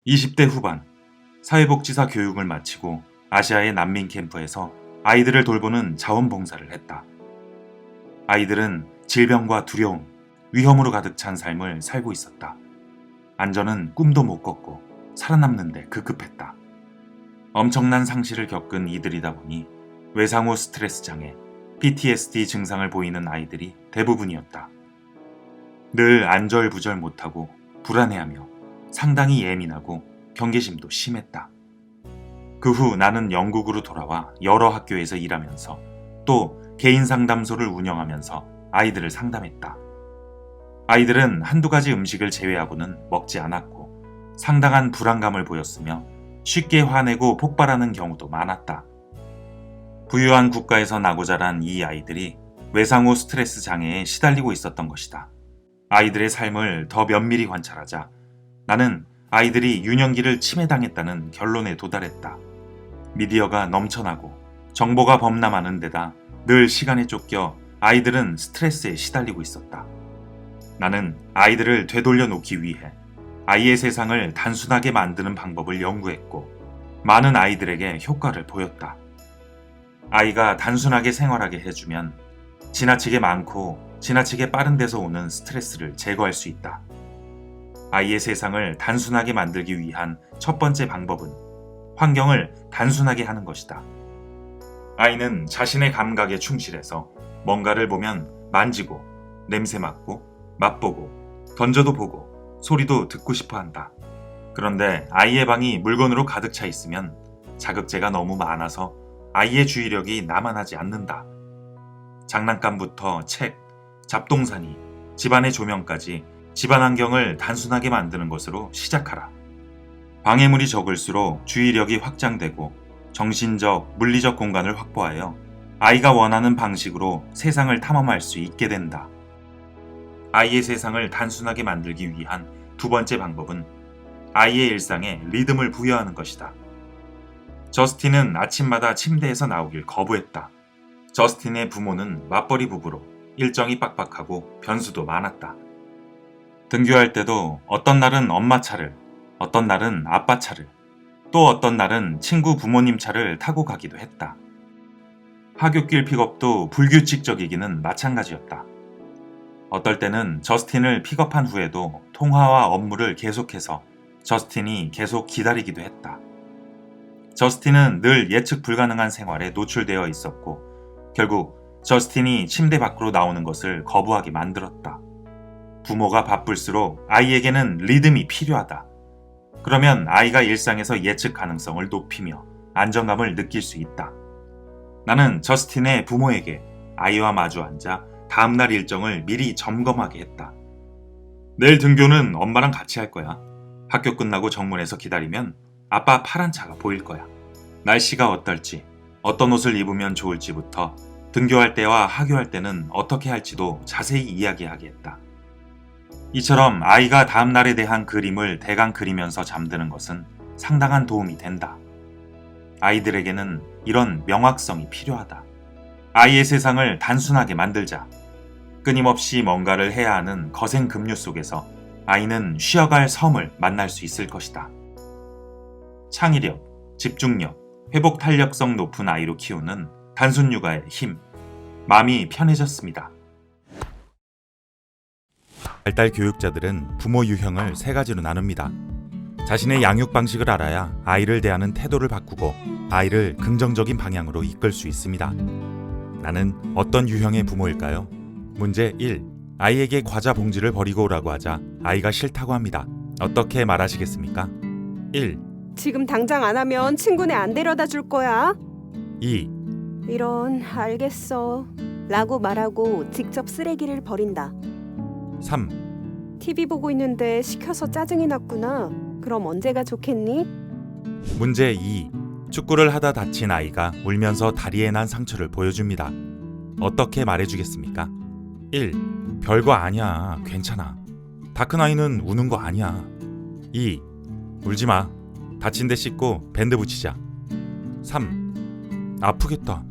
20대 후반, 사회복지사 교육을 마치고 아시아의 난민 캠프에서 아이들을 돌보는 자원봉사를 했다. 아이들은 질병과 두려움, 위험으로 가득 찬 삶을 살고 있었다. 안전은 꿈도 못 꿨고 살아남는데 급급했다. 엄청난 상실을 겪은 이들이다 보니 외상후 스트레스 장애, PTSD 증상을 보이는 아이들이 대부분이었다. 늘 안절부절 못하고 불안해하며 상당히 예민하고 경계심도 심했다. 그 후 나는 영국으로 돌아와 여러 학교에서 일하면서 또 개인 상담소를 운영하면서 아이들을 상담했다. 아이들은 한두 가지 음식을 제외하고는 먹지 않았고 상당한 불안감을 보였으며 쉽게 화내고 폭발하는 경우도 많았다. 부유한 국가에서 나고 자란 이 아이들이 외상후 스트레스 장애에 시달리고 있었던 것이다. 아이들의 삶을 더 면밀히 관찰하자 나는 아이들이 유년기를 침해당했다는 결론에 도달했다. 미디어가 넘쳐나고 정보가 범람하는 데다 늘 시간에 쫓겨 아이들은 스트레스에 시달리고 있었다. 나는 아이들을 되돌려 놓기 위해 아이의 세상을 단순하게 만드는 방법을 연구했고 많은 아이들에게 효과를 보였다. 아이가 단순하게 생활하게 해주면 지나치게 많고 지나치게 빠른 데서 오는 스트레스를 제거할 수 있다. 아이의 세상을 단순하게 만들기 위한 첫 번째 방법은 환경을 단순하게 하는 것이다. 아이는 자신의 감각에 충실해서 뭔가를 보면 만지고, 냄새 맡고, 맛보고, 던져도 보고, 소리도 듣고 싶어 한다. 그런데 아이의 방이 물건으로 가득 차 있으면 자극제가 너무 많아서 아이의 주의력이 남아나지 않는다. 장난감부터 책, 잡동사니, 집안의 조명까지 집안 환경을 단순하게 만드는 것으로 시작하라. 방해물이 적을수록 주의력이 확장되고 정신적, 물리적 공간을 확보하여 아이가 원하는 방식으로 세상을 탐험할 수 있게 된다. 아이의 세상을 단순하게 만들기 위한 두 번째 방법은 아이의 일상에 리듬을 부여하는 것이다. 저스틴은 아침마다 침대에서 나오길 거부했다. 저스틴의 부모는 맞벌이 부부로 일정이 빡빡하고 변수도 많았다. 등교할 때도 어떤 날은 엄마 차를, 어떤 날은 아빠 차를, 또 어떤 날은 친구 부모님 차를 타고 가기도 했다. 하굣길 픽업도 불규칙적이기는 마찬가지였다. 어떨 때는 저스틴을 픽업한 후에도 통화와 업무를 계속해서 저스틴이 계속 기다리기도 했다. 저스틴은 늘 예측 불가능한 생활에 노출되어 있었고 결국 저스틴이 침대 밖으로 나오는 것을 거부하게 만들었다. 부모가 바쁠수록 아이에게는 리듬이 필요하다. 그러면 아이가 일상에서 예측 가능성을 높이며 안정감을 느낄 수 있다. 나는 저스틴의 부모에게 아이와 마주 앉아 다음날 일정을 미리 점검하게 했다. 내일 등교는 엄마랑 같이 할 거야. 학교 끝나고 정문에서 기다리면 아빠 파란 차가 보일 거야. 날씨가 어떨지, 어떤 옷을 입으면 좋을지부터 등교할 때와 하교할 때는 어떻게 할지도 자세히 이야기하게 했다. 이처럼 아이가 다음 날에 대한 그림을 대강 그리면서 잠드는 것은 상당한 도움이 된다. 아이들에게는 이런 명확성이 필요하다. 아이의 세상을 단순하게 만들자. 끊임없이 뭔가를 해야 하는 거센 급류 속에서 아이는 쉬어갈 섬을 만날 수 있을 것이다. 창의력, 집중력, 회복 탄력성 높은 아이로 키우는 단순 육아의 힘. 마음이 편해졌습니다. 발달 교육자들은 부모 유형을 세 가지로 나눕니다. 자신의 양육 방식을 알아야 아이를 대하는 태도를 바꾸고 아이를 긍정적인 방향으로 이끌 수 있습니다. 나는 어떤 유형의 부모일까요? 문제 1. 아이에게 과자 봉지를 버리고 오라고 하자 아이가 싫다고 합니다. 어떻게 말하시겠습니까? 1. 지금 당장 안 하면 친구네 안 데려다 줄 거야. 2. 이런, 알겠어 라고 말하고 직접 쓰레기를 버린다. 3. TV 보고 있는데 시켜서 짜증이 났구나. 그럼 언제가 좋겠니? 문제 2. 축구를 하다 다친 아이가 울면서 다리에 난 상처를 보여줍니다. 어떻게 말해주겠습니까? 1. 별거 아니야. 괜찮아. 다 큰 아이는 우는 거 아니야. 2. 울지 마. 다친 데 씻고 밴드 붙이자. 3. 아프겠다.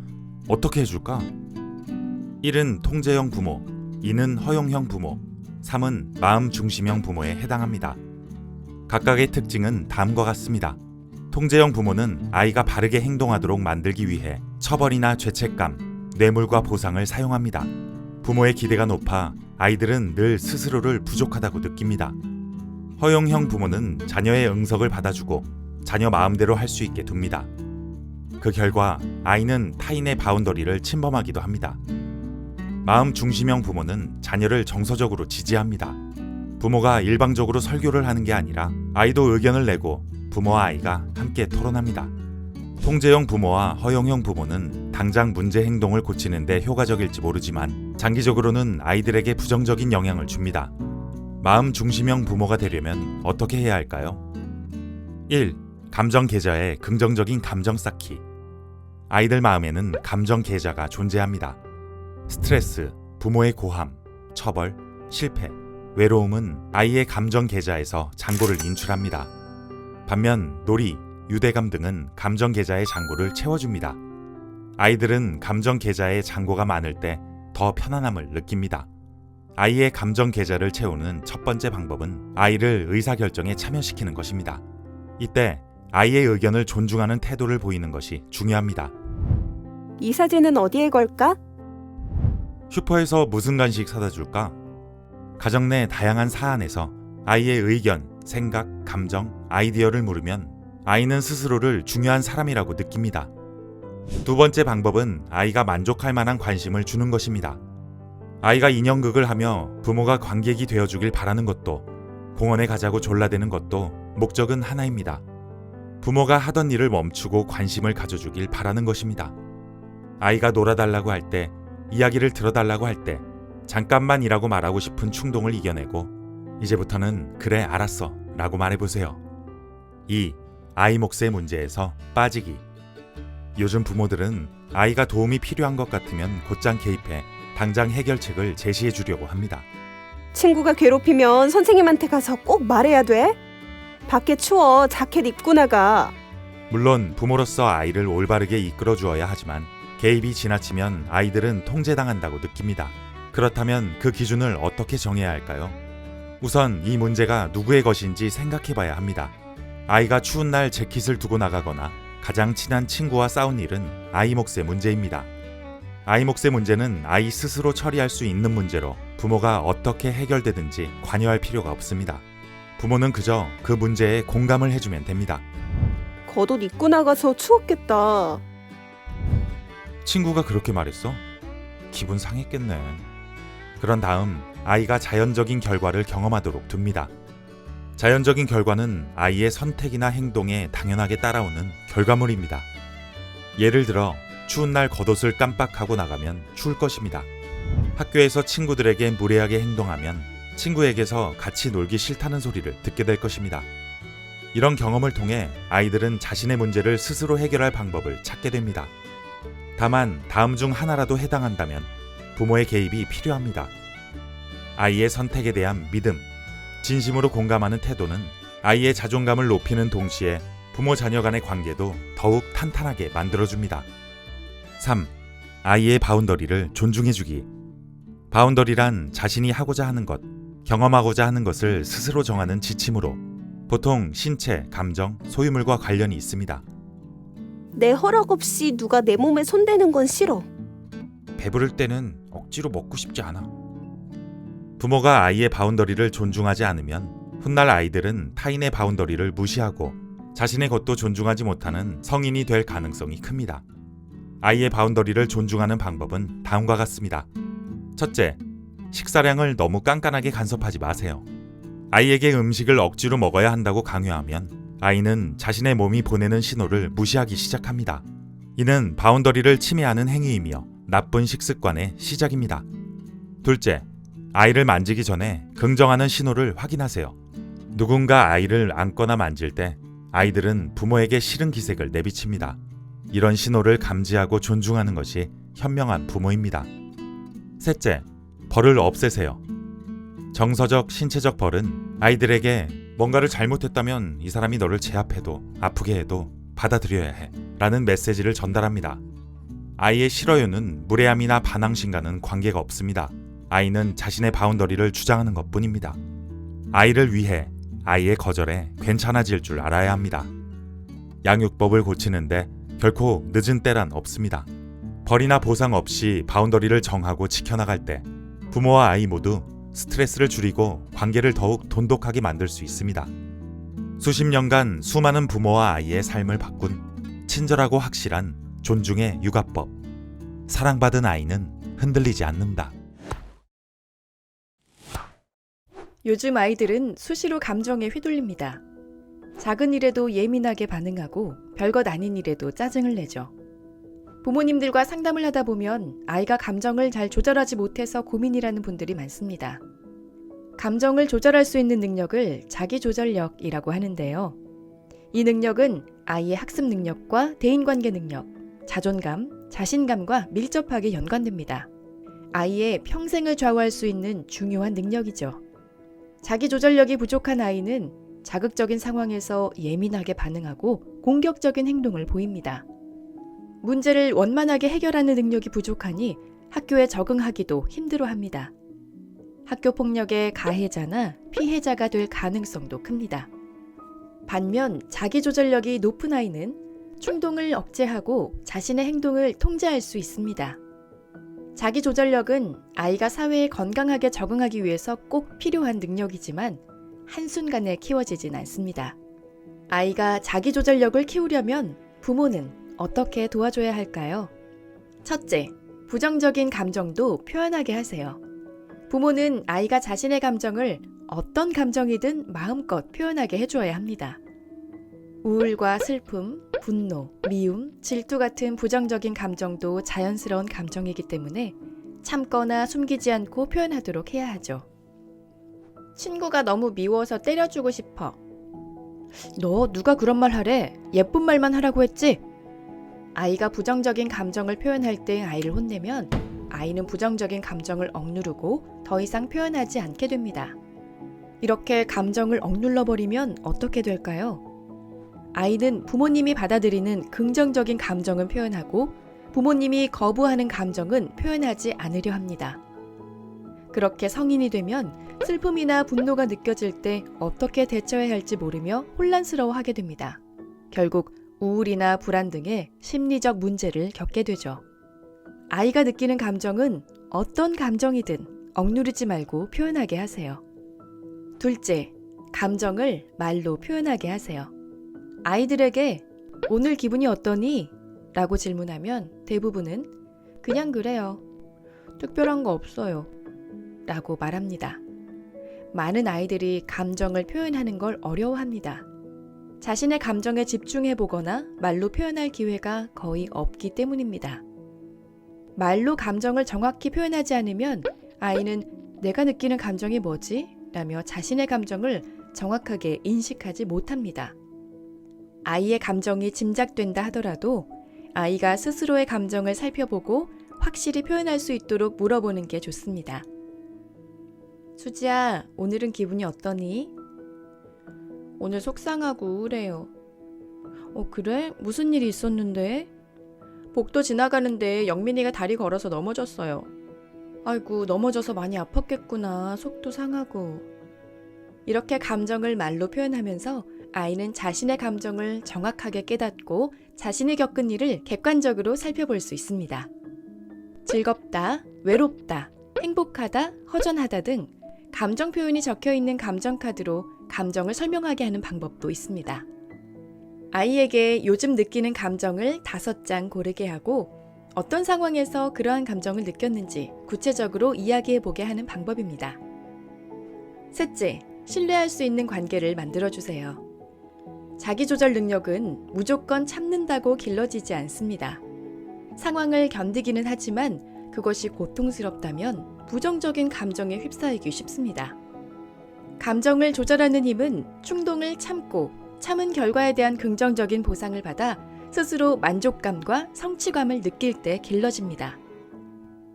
어떻게 해줄까? 1은 통제형 부모, 2는 허용형 부모, 3은 마음 중심형 부모에 해당합니다. 각각의 특징은 다음과 같습니다. 통제형 부모는 아이가 바르게 행동하도록 만들기 위해 처벌이나 죄책감, 뇌물과 보상을 사용합니다. 부모의 기대가 높아 아이들은 늘 스스로를 부족하다고 느낍니다. 허용형 부모는 자녀의 응석을 받아주고 자녀 마음대로 할 수 있게 둡니다. 그 결과 아이는 타인의 바운더리를 침범하기도 합니다. 마음 중심형 부모는 자녀를 정서적으로 지지합니다. 부모가 일방적으로 설교를 하는 게 아니라 아이도 의견을 내고 부모와 아이가 함께 토론합니다. 통제형 부모와 허용형 부모는 당장 문제 행동을 고치는 데 효과적일지 모르지만 장기적으로는 아이들에게 부정적인 영향을 줍니다. 마음 중심형 부모가 되려면 어떻게 해야 할까요? 1. 감정 계좌에 긍정적인 감정 쌓기. 아이들 마음에는 감정 계좌가 존재합니다. 스트레스, 부모의 고함, 처벌, 실패, 외로움은 아이의 감정 계좌에서 잔고를 인출합니다. 반면 놀이, 유대감 등은 감정 계좌의 잔고를 채워줍니다. 아이들은 감정 계좌의 잔고가 많을 때 더 편안함을 느낍니다. 아이의 감정 계좌를 채우는 첫 번째 방법은 아이를 의사결정에 참여시키는 것입니다. 이때 아이의 의견을 존중하는 태도를 보이는 것이 중요합니다. 이 사진은 어디에 걸까? 슈퍼에서 무슨 간식 사다 줄까? 가정 내 다양한 사안에서 아이의 의견, 생각, 감정, 아이디어를 물으면 아이는 스스로를 중요한 사람이라고 느낍니다. 두 번째 방법은 아이가 만족할 만한 관심을 주는 것입니다. 아이가 인형극을 하며 부모가 관객이 되어주길 바라는 것도, 공원에 가자고 졸라대는 것도 목적은 하나입니다. 부모가 하던 일을 멈추고 관심을 가져주길 바라는 것입니다. 아이가 놀아달라고 할 때, 이야기를 들어달라고 할 때 잠깐만이라고 말하고 싶은 충동을 이겨내고 이제부터는 그래 알았어 라고 말해보세요. 2. 아이 몫의 문제에서 빠지기. 요즘 부모들은 아이가 도움이 필요한 것 같으면 곧장 개입해 당장 해결책을 제시해 주려고 합니다. 친구가 괴롭히면 선생님한테 가서 꼭 말해야 돼? 밖에 추워. 자켓 입고 나가. 물론 부모로서 아이를 올바르게 이끌어 주어야 하지만 개입이 지나치면 아이들은 통제당한다고 느낍니다. 그렇다면 그 기준을 어떻게 정해야 할까요? 우선 이 문제가 누구의 것인지 생각해 봐야 합니다. 아이가 추운 날 재킷을 두고 나가거나 가장 친한 친구와 싸운 일은 아이 몫의 문제입니다. 아이 몫의 문제는 아이 스스로 처리할 수 있는 문제로 부모가 어떻게 해결되든지 관여할 필요가 없습니다. 부모는 그저 그 문제에 공감을 해주면 됩니다. 겉옷 입고 나가서 추웠겠다. 친구가 그렇게 말했어? 기분 상했겠네. 그런 다음 아이가 자연적인 결과를 경험하도록 둡니다. 자연적인 결과는 아이의 선택이나 행동에 당연하게 따라오는 결과물입니다. 예를 들어 추운 날 겉옷을 깜빡하고 나가면 추울 것입니다. 학교에서 친구들에게 무례하게 행동하면 친구에게서 같이 놀기 싫다는 소리를 듣게 될 것입니다. 이런 경험을 통해 아이들은 자신의 문제를 스스로 해결할 방법을 찾게 됩니다. 다만 다음 중 하나라도 해당한다면 부모의 개입이 필요합니다. 아이의 선택에 대한 믿음, 진심으로 공감하는 태도는 아이의 자존감을 높이는 동시에 부모 자녀 간의 관계도 더욱 탄탄하게 만들어줍니다. 3. 아이의 바운더리를 존중해주기. 바운더리란 자신이 하고자 하는 것, 경험하고자 하는 것을 스스로 정하는 지침으로 보통 신체, 감정, 소유물과 관련이 있습니다. 내 허락 없이 누가 내 몸에 손대는 건 싫어. 배부를 때는 억지로 먹고 싶지 않아. 부모가 아이의 바운더리를 존중하지 않으면 훗날 아이들은 타인의 바운더리를 무시하고 자신의 것도 존중하지 못하는 성인이 될 가능성이 큽니다. 아이의 바운더리를 존중하는 방법은 다음과 같습니다. 첫째, 식사량을 너무 깐깐하게 간섭하지 마세요. 아이에게 음식을 억지로 먹어야 한다고 강요하면 아이는 자신의 몸이 보내는 신호를 무시하기 시작합니다. 이는 바운더리를 침해하는 행위이며 나쁜 식습관의 시작입니다. 둘째, 아이를 만지기 전에 긍정하는 신호를 확인하세요. 누군가 아이를 안거나 만질 때 아이들은 부모에게 싫은 기색을 내비칩니다. 이런 신호를 감지하고 존중하는 것이 현명한 부모입니다. 셋째, 벌을 없애세요. 정서적, 신체적 벌은 아이들에게 뭔가를 잘못했다면 이 사람이 너를 제압해도 아프게 해도 받아들여야 해 라는 메시지를 전달합니다. 아이의 싫어요는 무례함이나 반항심과는 관계가 없습니다. 아이는 자신의 바운더리를 주장하는 것뿐입니다. 아이를 위해, 아이의 거절에 괜찮아질 줄 알아야 합니다. 양육법을 고치는데 결코 늦은 때란 없습니다. 벌이나 보상 없이 바운더리를 정하고 지켜나갈 때 부모와 아이 모두 스트레스를 줄이고 관계를 더욱 돈독하게 만들 수 있습니다. 수십 년간 수많은 부모와 아이의 삶을 바꾼 친절하고 확실한 존중의 육아법. 사랑받은 아이는 흔들리지 않는다. 요즘 아이들은 수시로 감정에 휘둘립니다. 작은 일에도 예민하게 반응하고 별것 아닌 일에도 짜증을 내죠. 부모님들과 상담을 하다 보면 아이가 감정을 잘 조절하지 못해서 고민이라는 분들이 많습니다. 감정을 조절할 수 있는 능력을 자기조절력이라고 하는데요. 이 능력은 아이의 학습 능력과 대인관계 능력, 자존감, 자신감과 밀접하게 연관됩니다. 아이의 평생을 좌우할 수 있는 중요한 능력이죠. 자기조절력이 부족한 아이는 자극적인 상황에서 예민하게 반응하고 공격적인 행동을 보입니다. 문제를 원만하게 해결하는 능력이 부족하니 학교에 적응하기도 힘들어합니다. 학교 폭력의 가해자나 피해자가 될 가능성도 큽니다. 반면 자기조절력이 높은 아이는 충동을 억제하고 자신의 행동을 통제할 수 있습니다. 자기조절력은 아이가 사회에 건강하게 적응하기 위해서 꼭 필요한 능력이지만 한순간에 키워지진 않습니다. 아이가 자기조절력을 키우려면 부모는 어떻게 도와줘야 할까요? 첫째, 부정적인 감정도 표현하게 하세요. 부모는 아이가 자신의 감정을 어떤 감정이든 마음껏 표현하게 해주어야 합니다. 우울과 슬픔, 분노, 미움, 질투 같은 부정적인 감정도 자연스러운 감정이기 때문에 참거나 숨기지 않고 표현하도록 해야 하죠. 친구가 너무 미워서 때려주고 싶어. 너 누가 그런 말 하래? 예쁜 말만 하라고 했지? 아이가 부정적인 감정을 표현할 때 아이를 혼내면 아이는 부정적인 감정을 억누르고 더 이상 표현하지 않게 됩니다. 이렇게 감정을 억눌러 버리면 어떻게 될까요? 아이는 부모님이 받아들이는 긍정적인 감정은 표현하고 부모님이 거부하는 감정은 표현하지 않으려 합니다. 그렇게 성인이 되면 슬픔이나 분노가 느껴질 때 어떻게 대처해야 할지 모르며 혼란스러워하게 됩니다. 결국 우울이나 불안 등의 심리적 문제를 겪게 되죠. 아이가 느끼는 감정은 어떤 감정이든 억누르지 말고 표현하게 하세요. 둘째, 감정을 말로 표현하게 하세요. 아이들에게 오늘 기분이 어떠니? 라고 질문하면 대부분은 그냥 그래요. 특별한 거 없어요. 라고 말합니다. 많은 아이들이 감정을 표현하는 걸 어려워합니다. 자신의 감정에 집중해 보거나 말로 표현할 기회가 거의 없기 때문입니다. 말로 감정을 정확히 표현하지 않으면 아이는 내가 느끼는 감정이 뭐지? 라며 자신의 감정을 정확하게 인식하지 못합니다. 아이의 감정이 짐작된다 하더라도 아이가 스스로의 감정을 살펴보고 확실히 표현할 수 있도록 물어보는 게 좋습니다. 수지야, 오늘은 기분이 어떠니? 오늘 속상하고 우울해요. 그래? 무슨 일이 있었는데? 복도 지나가는데 영민이가 다리 걸어서 넘어졌어요. 아이고, 넘어져서 많이 아팠겠구나. 속도 상하고. 이렇게 감정을 말로 표현하면서 아이는 자신의 감정을 정확하게 깨닫고 자신이 겪은 일을 객관적으로 살펴볼 수 있습니다. 즐겁다, 외롭다, 행복하다, 허전하다 등 감정 표현이 적혀 있는 감정 카드로 감정을 설명하게 하는 방법도 있습니다. 아이에게 요즘 느끼는 감정을 5장 고르게 하고 어떤 상황에서 그러한 감정을 느꼈는지 구체적으로 이야기해보게 하는 방법입니다. 셋째, 신뢰할 수 있는 관계를 만들어주세요. 자기조절 능력은 무조건 참는다고 길러지지 않습니다. 상황을 견디기는 하지만 그것이 고통스럽다면 부정적인 감정에 휩싸이기 쉽습니다. 감정을 조절하는 힘은 충동을 참고 참은 결과에 대한 긍정적인 보상을 받아 스스로 만족감과 성취감을 느낄 때 길러집니다.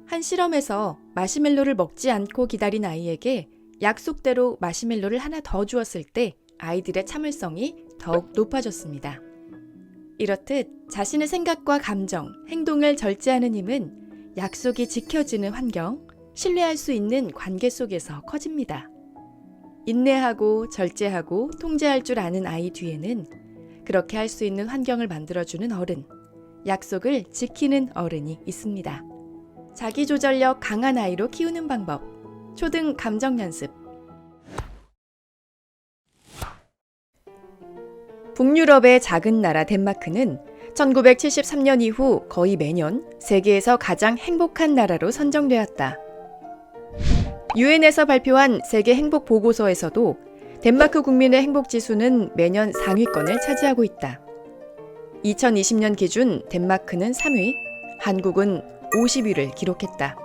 한 실험에서 마시멜로를 먹지 않고 기다린 아이에게 약속대로 마시멜로를 하나 더 주었을 때 아이들의 참을성이 더욱 높아졌습니다. 이렇듯 자신의 생각과 감정, 행동을 절제하는 힘은 약속이 지켜지는 환경, 신뢰할 수 있는 관계 속에서 커집니다. 인내하고 절제하고 통제할 줄 아는 아이 뒤에는 그렇게 할 수 있는 환경을 만들어주는 어른, 약속을 지키는 어른이 있습니다. 자기조절력 강한 아이로 키우는 방법, 초등 감정 연습. 북유럽의 작은 나라 덴마크는 1973년 이후 거의 매년 세계에서 가장 행복한 나라로 선정되었다. 유엔에서 발표한 세계 행복 보고서에서도 덴마크 국민의 행복 지수는 매년 상위권을 차지하고 있다. 2020년 기준 덴마크는 3위, 한국은 50위를 기록했다.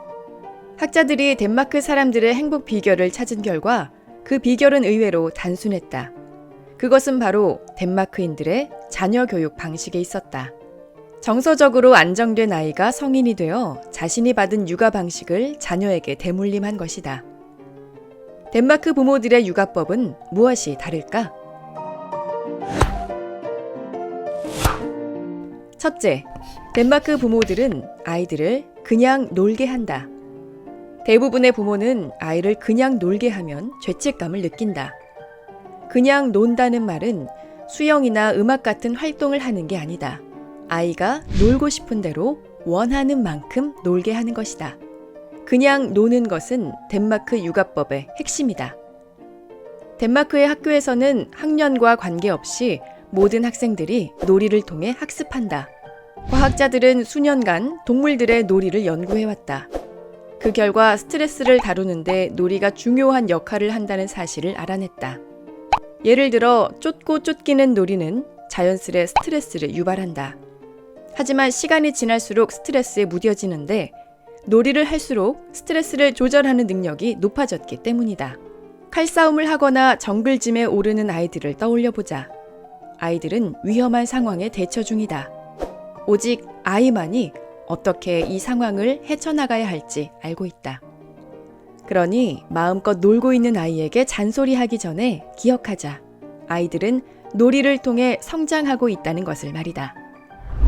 학자들이 덴마크 사람들의 행복 비결을 찾은 결과 그 비결은 의외로 단순했다. 그것은 바로 덴마크인들의 자녀 교육 방식에 있었다. 정서적으로 안정된 아이가 성인이 되어 자신이 받은 육아 방식을 자녀에게 대물림한 것이다. 덴마크 부모들의 육아법은 무엇이 다를까? 첫째, 덴마크 부모들은 아이들을 그냥 놀게 한다. 대부분의 부모는 아이를 그냥 놀게 하면 죄책감을 느낀다. 그냥 논다는 말은 수영이나 음악 같은 활동을 하는 게 아니다. 아이가 놀고 싶은 대로 원하는 만큼 놀게 하는 것이다. 그냥 노는 것은 덴마크 육아법의 핵심이다. 덴마크의 학교에서는 학년과 관계없이 모든 학생들이 놀이를 통해 학습한다. 과학자들은 수년간 동물들의 놀이를 연구해왔다. 그 결과 스트레스를 다루는데 놀이가 중요한 역할을 한다는 사실을 알아냈다. 예를 들어 쫓고 쫓기는 놀이는 자연스레 스트레스를 유발한다. 하지만 시간이 지날수록 스트레스에 무뎌지는데 놀이를 할수록 스트레스를 조절하는 능력이 높아졌기 때문이다. 칼싸움을 하거나 정글짐에 오르는 아이들을 떠올려보자. 아이들은 위험한 상황에 대처 중이다. 오직 아이만이 어떻게 이 상황을 헤쳐나가야 할지 알고 있다. 그러니 마음껏 놀고 있는 아이에게 잔소리하기 전에 기억하자. 아이들은 놀이를 통해 성장하고 있다는 것을 말이다.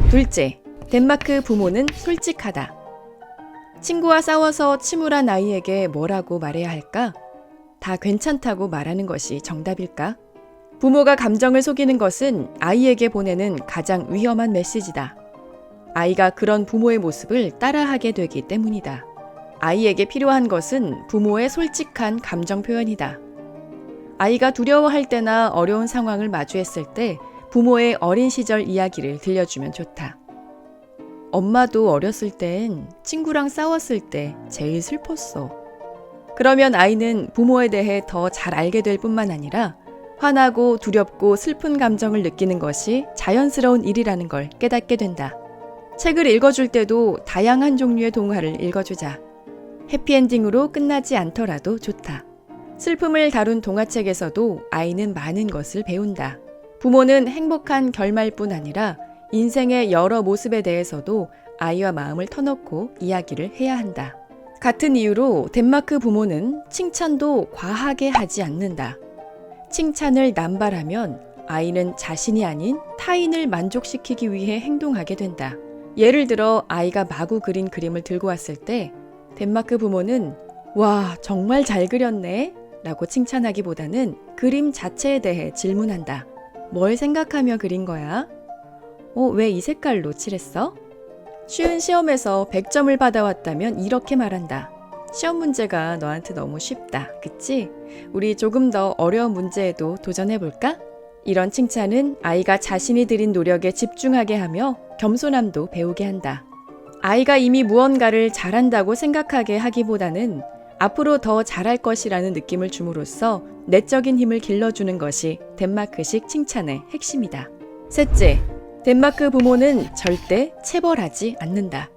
둘째, 덴마크 부모는 솔직하다. 친구와 싸워서 침울한 아이에게 뭐라고 말해야 할까? 다 괜찮다고 말하는 것이 정답일까? 부모가 감정을 속이는 것은 아이에게 보내는 가장 위험한 메시지다. 아이가 그런 부모의 모습을 따라하게 되기 때문이다. 아이에게 필요한 것은 부모의 솔직한 감정 표현이다. 아이가 두려워할 때나 어려운 상황을 마주했을 때 부모의 어린 시절 이야기를 들려주면 좋다. 엄마도 어렸을 땐 친구랑 싸웠을 때 제일 슬펐어. 그러면 아이는 부모에 대해 더 잘 알게 될 뿐만 아니라 화나고 두렵고 슬픈 감정을 느끼는 것이 자연스러운 일이라는 걸 깨닫게 된다. 책을 읽어줄 때도 다양한 종류의 동화를 읽어주자. 해피엔딩으로 끝나지 않더라도 좋다. 슬픔을 다룬 동화책에서도 아이는 많은 것을 배운다. 부모는 행복한 결말뿐 아니라 인생의 여러 모습에 대해서도 아이와 마음을 터놓고 이야기를 해야 한다. 같은 이유로 덴마크 부모는 칭찬도 과하게 하지 않는다. 칭찬을 남발하면 아이는 자신이 아닌 타인을 만족시키기 위해 행동하게 된다. 예를 들어 아이가 마구 그린 그림을 들고 왔을 때 덴마크 부모는 "와, 정말 잘 그렸네" 라고 칭찬하기보다는 그림 자체에 대해 질문한다. 뭘 생각하며 그린 거야? 왜 이 색깔로 칠했어? 쉬운 시험에서 100점을 받아왔다면 이렇게 말한다. 시험 문제가 너한테 너무 쉽다. 그치? 우리 조금 더 어려운 문제에도 도전해볼까? 이런 칭찬은 아이가 자신이 들인 노력에 집중하게 하며 겸손함도 배우게 한다. 아이가 이미 무언가를 잘한다고 생각하게 하기보다는 앞으로 더 잘할 것이라는 느낌을 줌으로써 내적인 힘을 길러주는 것이 덴마크식 칭찬의 핵심이다. 셋째, 덴마크 부모는 절대 체벌하지 않는다.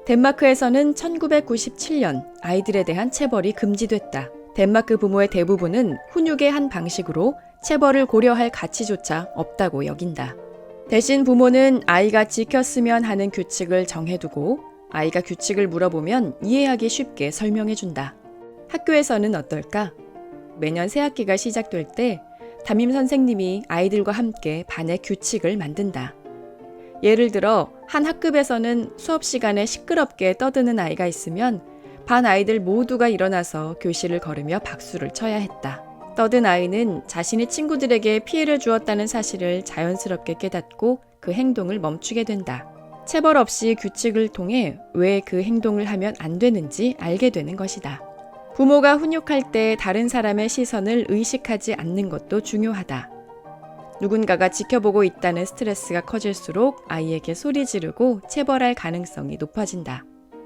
덴마크에서는 1997년 아이들에 대한 체벌이 금지됐다. 덴마크 부모의 대부분은 훈육의 한 방식으로 체벌을 고려할 가치조차 없다고 여긴다. 대신 부모는 아이가 지켰으면 하는 규칙을 정해두고 아이가 규칙을 물어보면 이해하기 쉽게 설명해준다. 학교에서는 어떨까? 매년 새학기가 시작될 때 담임 선생님이 아이들과 함께 반의 규칙을 만든다. 예를 들어 한 학급에서는 수업 시간에 시끄럽게 떠드는 아이가 있으면 반 아이들 모두가 일어나서 교실을 걸으며 박수를 쳐야 했다. 떠든 아이는 자신이 친구들에게 피해를 주었다는 사실을 자연스럽게 깨닫고 그 행동을 멈추게 된다. 체벌 없이 규칙을 통해 왜 그 행동을 하면 안 되는지 알게 되는 것이다. 부모가 훈육할 때 다른 사람의 시선을 의식하지 않는 것도 중요하다. 누군가가 지켜보고 있다는 스트레스가 커질수록 아이에게 소리 지르고 체벌할 가능성이 높아진다.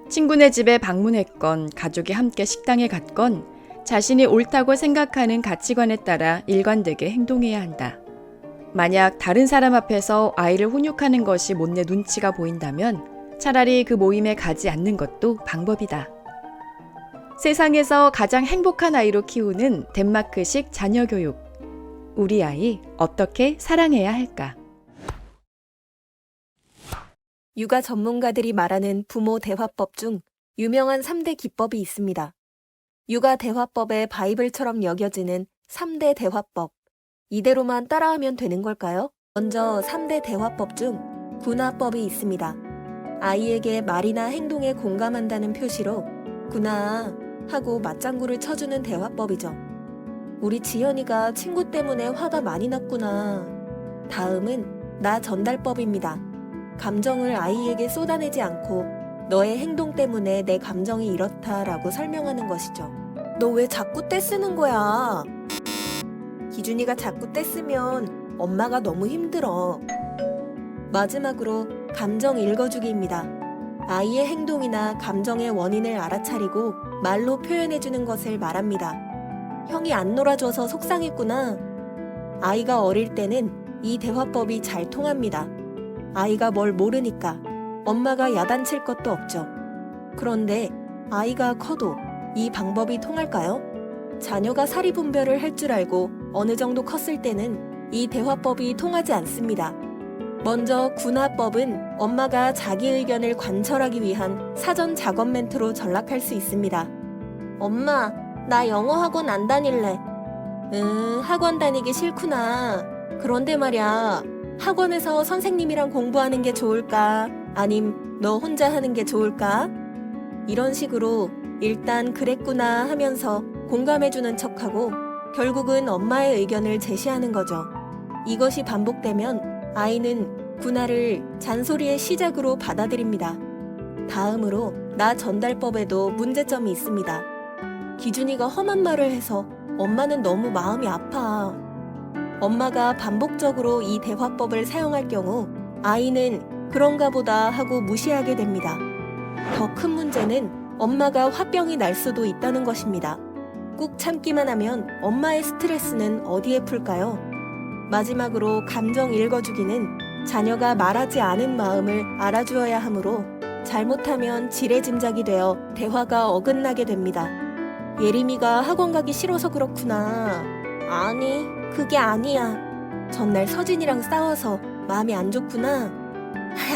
친구네 집에 방문했건 가족이 함께 식당에 갔건 자신이 옳다고 생각하는 가치관에 따라 일관되게 행동해야 한다. 만약 다른 사람 앞에서 아이를 훈육하는 것이 못내 눈치가 보인다면 차라리 그 모임에 가지 않는 것도 방법이다. 세상에서 가장 행복한 아이로 키우는 덴마크식 자녀 교육. 우리 아이 어떻게 사랑해야 할까? 육아 전문가들이 말하는 부모 대화법 중 유명한 3대 기법이 있습니다. 육아 대화법의 바이블처럼 여겨지는 3대 대화법. 이대로만 따라하면 되는 걸까요? 먼저 3대 대화법 중 구나법이 있습니다. 아이에게 말이나 행동에 공감한다는 표시로 구나 하고 맞장구를 쳐주는 대화법이죠. 우리 지연이가 친구 때문에 화가 많이 났구나. 다음은 나 전달법입니다. 감정을 아이에게 쏟아내지 않고 너의 행동 때문에 내 감정이 이렇다라고 설명하는 것이죠. 너 왜 자꾸 떼쓰는 거야? 기준이가 자꾸 떼쓰면 엄마가 너무 힘들어. 마지막으로 감정 읽어주기입니다. 아이의 행동이나 감정의 원인을 알아차리고 말로 표현해주는 것을 말합니다. 형이 안 놀아줘서 속상했구나. 아이가 어릴 때는 이 대화법이 잘 통합니다. 아이가 뭘 모르니까 엄마가 야단칠 것도 없죠. 그런데 아이가 커도 이 방법이 통할까요? 자녀가 사리분별을 할 줄 알고 어느 정도 컸을 때는 이 대화법이 통하지 않습니다. 먼저 구나법은 엄마가 자기 의견을 관철하기 위한 사전 작업 멘트로 전락할 수 있습니다. 엄마, 나 영어 학원 안 다닐래. 학원 다니기 싫구나. 그런데 말야, 학원에서 선생님이랑 공부하는 게 좋을까? 아님 너 혼자 하는 게 좋을까? 이런 식으로 일단 그랬구나 하면서 공감해주는 척하고 결국은 엄마의 의견을 제시하는 거죠. 이것이 반복되면 아이는 구나를 잔소리의 시작으로 받아들입니다. 다음으로 나 전달법에도 문제점이 있습니다. 기준이가 험한 말을 해서 엄마는 너무 마음이 아파. 엄마가 반복적으로 이 대화법을 사용할 경우 아이는 그런가 보다 하고 무시하게 됩니다. 더 큰 문제는 엄마가 화병이 날 수도 있다는 것입니다. 꾹 참기만 하면 엄마의 스트레스는 어디에 풀까요? 마지막으로 감정 읽어주기는 자녀가 말하지 않은 마음을 알아주어야 하므로 잘못하면 지레짐작이 되어 대화가 어긋나게 됩니다. 예림이가 학원 가기 싫어서 그렇구나. 아니, 그게 아니야. 전날 서진이랑 싸워서 마음이 안 좋구나.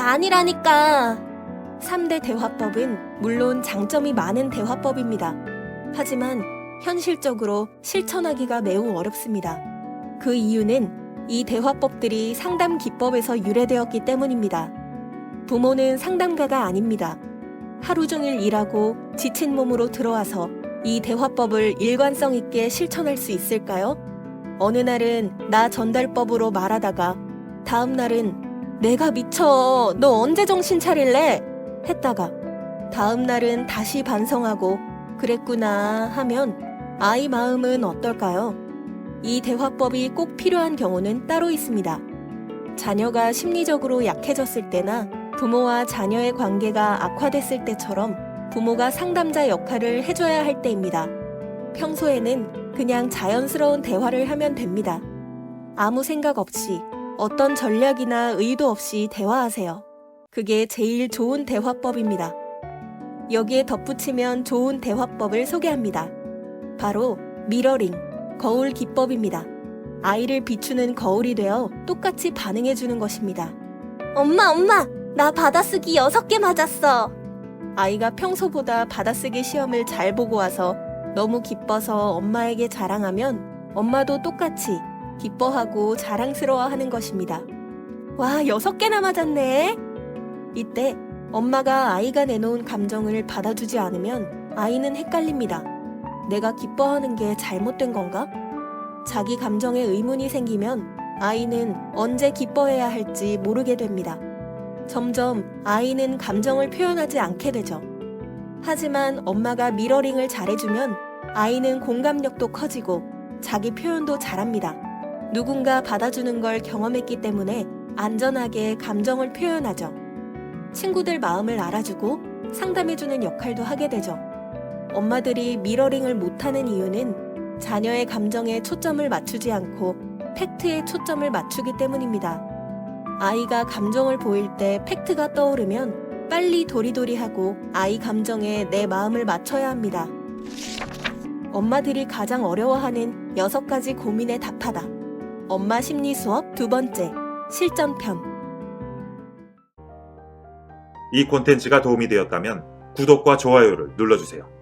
아니라니까. 3대 대화법은 물론 장점이 많은 대화법입니다. 하지만 현실적으로 실천하기가 매우 어렵습니다. 그 이유는 이 대화법들이 상담 기법에서 유래되었기 때문입니다. 부모는 상담가가 아닙니다. 하루 종일 일하고 지친 몸으로 들어와서 이 대화법을 일관성 있게 실천할 수 있을까요? 어느 날은 나 전달법으로 말하다가 다음 날은 내가 미쳐, 너 언제 정신 차릴래? 했다가 다음 날은 다시 반성하고 그랬구나 하면 아이 마음은 어떨까요? 이 대화법이 꼭 필요한 경우는 따로 있습니다. 자녀가 심리적으로 약해졌을 때나 부모와 자녀의 관계가 악화됐을 때처럼 부모가 상담자 역할을 해줘야 할 때입니다. 평소에는 그냥 자연스러운 대화를 하면 됩니다. 아무 생각 없이 어떤 전략이나 의도 없이 대화하세요. 그게 제일 좋은 대화법입니다. 여기에 덧붙이면 좋은 대화법을 소개합니다. 바로 미러링, 거울 기법입니다. 아이를 비추는 거울이 되어 똑같이 반응해주는 것입니다. 엄마, 나 받아쓰기 6개 맞았어. 아이가 평소보다 받아쓰기 시험을 잘 보고 와서 너무 기뻐서 엄마에게 자랑하면 엄마도 똑같이 기뻐하고 자랑스러워하는 것입니다. 와, 6개나 맞았네. 이때 엄마가 아이가 내놓은 감정을 받아주지 않으면 아이는 헷갈립니다. 내가 기뻐하는 게 잘못된 건가? 자기 감정에 의문이 생기면 아이는 언제 기뻐해야 할지 모르게 됩니다. 점점 아이는 감정을 표현하지 않게 되죠. 하지만 엄마가 미러링을 잘해주면 아이는 공감력도 커지고 자기 표현도 잘합니다. 누군가 받아주는 걸 경험했기 때문에 안전하게 감정을 표현하죠. 친구들 마음을 알아주고 상담해주는 역할도 하게 되죠. 엄마들이 미러링을 못하는 이유는 자녀의 감정에 초점을 맞추지 않고 팩트에 초점을 맞추기 때문입니다. 아이가 감정을 보일 때 팩트가 떠오르면 빨리 도리도리하고 아이 감정에 내 마음을 맞춰야 합니다. 엄마들이 가장 어려워하는 6가지 고민에 답하다. 엄마 심리 수업 2번째, 실전편. 이 콘텐츠가 도움이 되었다면 구독과 좋아요를 눌러주세요.